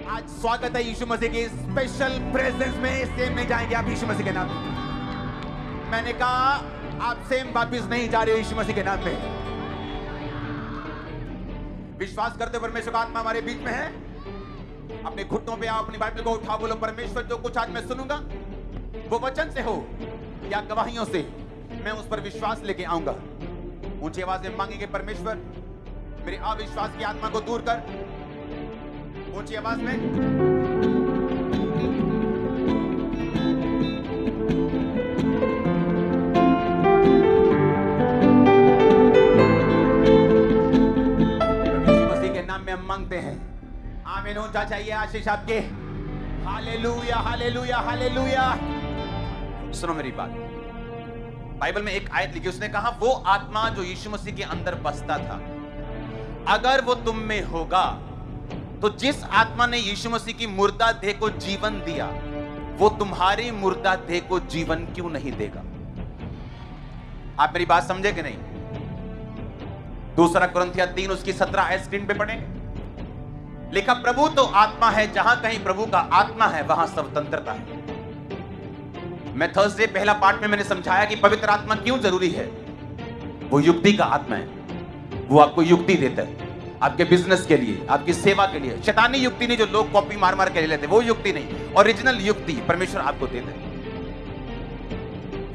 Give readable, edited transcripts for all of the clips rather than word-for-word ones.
आज स्वागत है यीशु मसीह की स्पेशल प्रेजेंस में। सेम नहीं जाएंगे आप यीशु मसीह के नाम में। मैंने कहा आप सेम वापिस नहीं जा रहे हो यीशु मसीह के नाम में। विश्वास करते हो परमेश्वर का आत्मा हमारे बीच में है? अपने घुटनों पे आओ, अपनी बाइबल को उठाओ, बोलो परमेश्वर जो कुछ आज मैं सुनूंगा वो वचन से हो या गवाहियों से, मैं उस पर विश्वास लेके आऊंगा। ऊंची आवाज में मांगेंगे, परमेश्वर मेरे अविश्वास की आत्मा को दूर कर। ऊंची आवाज में यीशु मसीह के नाम में हम मांगते हैं। आमीन। ऊंचा चाहिए आशीष आपके। Hallelujah hallelujah hallelujah. सुनो मेरी बात, बाइबल में एक आयत लिखी, उसने कहा वो आत्मा जो यीशु मसीह के अंदर बसता था, अगर वो तुम में होगा तो जिस आत्मा ने यीशु मसीह की मुर्दा देह को जीवन दिया, वो तुम्हारी मुर्दा देह को जीवन क्यों नहीं देगा? आप मेरी बात समझे कि नहीं? दूसरा कुरिन्थियों 3 उसकी 17 आयत स्क्रीन पे पढ़ेंगे। लिखा, प्रभु तो आत्मा है, जहां कहीं प्रभु का आत्मा है वहां स्वतंत्रता है। मैं थर्सडे पहला पार्ट में मैंने समझाया कि पवित्र आत्मा क्यों जरूरी है। वो युक्ति का आत्मा है, वो आपको युक्ति देता है आपके बिजनेस के लिए, आपकी सेवा के लिए। शैतानी युक्ति नहीं जो लोग कॉपी मार मार के ले लेते, वो युक्ति नहीं। ओरिजिनल युक्ति परमेश्वर आपको देता है।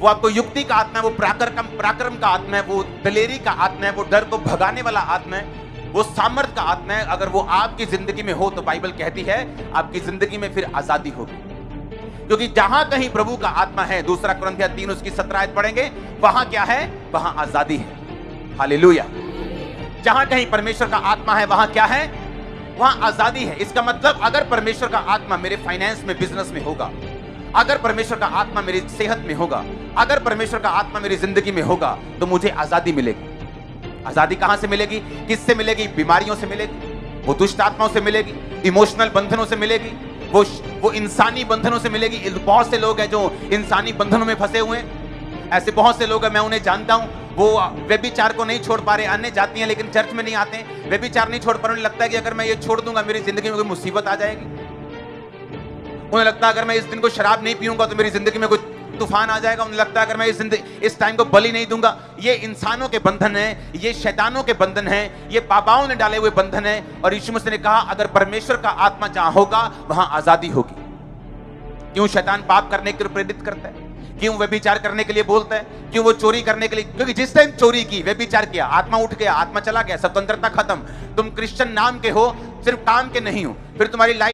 वो आपको युक्ति का आत्मा है, वो पराक्रम का आत्मा है, वो दलेरी का आत्मा है, वो डर को भगाने वाला आत्मा है, वो सामर्थ का आत्मा है। अगर वो आपकी जिंदगी में हो तो बाइबल कहती है आपकी जिंदगी में फिर आजादी होगी, क्योंकि जहां कहीं प्रभु का आत्मा है, दूसरा कुरिन्थियों 3 उसकी 17 आयत पढ़ेंगे, वहां क्या है? वहां आजादी है। हालेलुया। जहां कहीं परमेश्वर का आत्मा है वहां क्या है? वहां आजादी है। इसका मतलब अगर परमेश्वर का आत्मा मेरे फाइनेंस में, बिजनेस में होगा, अगर परमेश्वर का आत्मा मेरी सेहत में होगा, अगर परमेश्वर का आत्मा मेरी जिंदगी में होगा, तो मुझे आजादी मिलेगी। आजादी कहां से मिलेगी? किससे मिलेगी? बीमारियों से मिलेगी, वो दुष्ट आत्माओं से मिलेगी, इमोशनल बंधनों से मिलेगी, वो इंसानी बंधनों से मिलेगी। बहुत से लोग हैं जो इंसानी बंधनों में फंसे हुए हैं। ऐसे बहुत से लोग हैं, मैं उन्हें जानता हूं। वो व्यभिचार को नहीं छोड़ पा रहे, अन्य जाति हैं लेकिन चर्च में नहीं आते हैं। व्यभिचार नहीं छोड़ पा रहे, उन्हें लगता है कि अगर मैं ये छोड़ दूंगा मेरी जिंदगी में कोई मुसीबत आ जाएगी। उन्हें लगता है अगर मैं इस दिन को शराब नहीं पीऊंगा तो मेरी जिंदगी में कोई तूफान आ जाएगा। उन्हें लगता है अगर मैं इस टाइम को बलि नहीं दूंगा। ये इंसानों के बंधन है, ये शैतानों के बंधन है, ये पापाओं ने डाले हुए बंधन है। और यीशु मसीह ने कहा अगर परमेश्वर का आत्मा जहां होगा वहां आजादी होगी। क्यों शैतान पाप करने के लिए प्रेरित करता है? क्यों व्यभिचार करने के लिए बोलता है? क्यों वो चोरी करने के लिए? क्योंकि जिस टाइम चोरी की, व्यभिचार किया, आत्मा उठ गया, आत्मा चला गया, स्वतंत्रता खत्म। तुम क्रिश्चियन नाम के हो, सिर्फ काम के नहीं हो, फिर तुम्हारी लाइफ